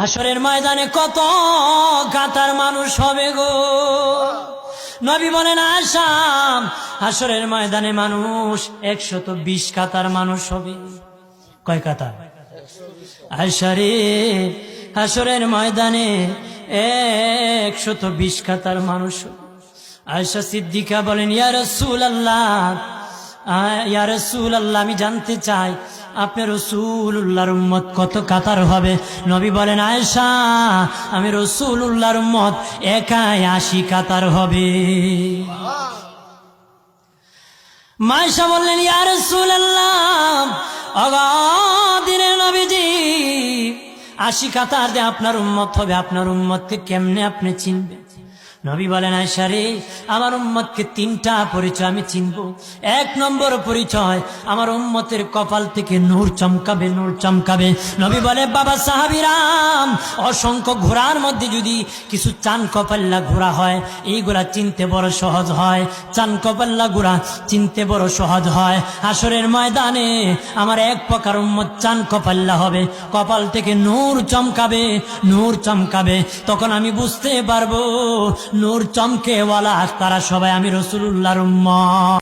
হাসরের ময়দানে কত কাতার মানুষ হবে গো। নবী বলেন আয়েশা, হাসরের ময়দানে মানুষ 120 কাতার মানুষ হবে। কয় কাতার? আয়েশা রে, হাসরের ময়দানে 120 কাতার মানুষ হবে। আয়েশা সিদ্দিকা বলেন ইয়া রাসূলুল্লাহ, ইয়া রাসূলুল্লাহ, আমি জানতে চাই আপনি রাসূলুল্লাহর উম্মত কত কাতার হবে? নবী বলেন আয়েশা, আমি রাসূলুল্লাহর উম্মত একাই 80 কাতার হবে। আয়েশা বললেন ইয়া রাসূলুল্লাহ, দিনের নবীজি 80 কাতার দিয়ে আপনার উম্মত হবে, আপনার উম্মতকে কেমনে আপনি চিনবেন? নবী বলেন আয়েশা রে, আমার উম্মতকে 3টা পরিচয় আমি চিনব। 1 নম্বর পরিচয়, আমার উম্মতের কপাল থেকে নূর চমকাবে, নূর চমকাবে। নবী বলে বাবা সাহাবীরাম, অসংখ্য ঘোড়ার মধ্যে যদি কিছু চান কপাল্লা ঘোড়া হয়, এইগুলা চিনতে বড় সহজ হয়। চান কপাল্লা ঘোড়া চিনতে বড় সহজ হয়। হাসরের ময়দানে আমার 1 প্রকার উম্মত চান কপাল্লা হবে, কপাল থেকে নূর চমকাবে, নূর চমকাবে। তখন আমি বুঝতে পারবো নূর চমকেওয়ালা তারা সবাই আমি রাসূলুল্লাহর উম্মত।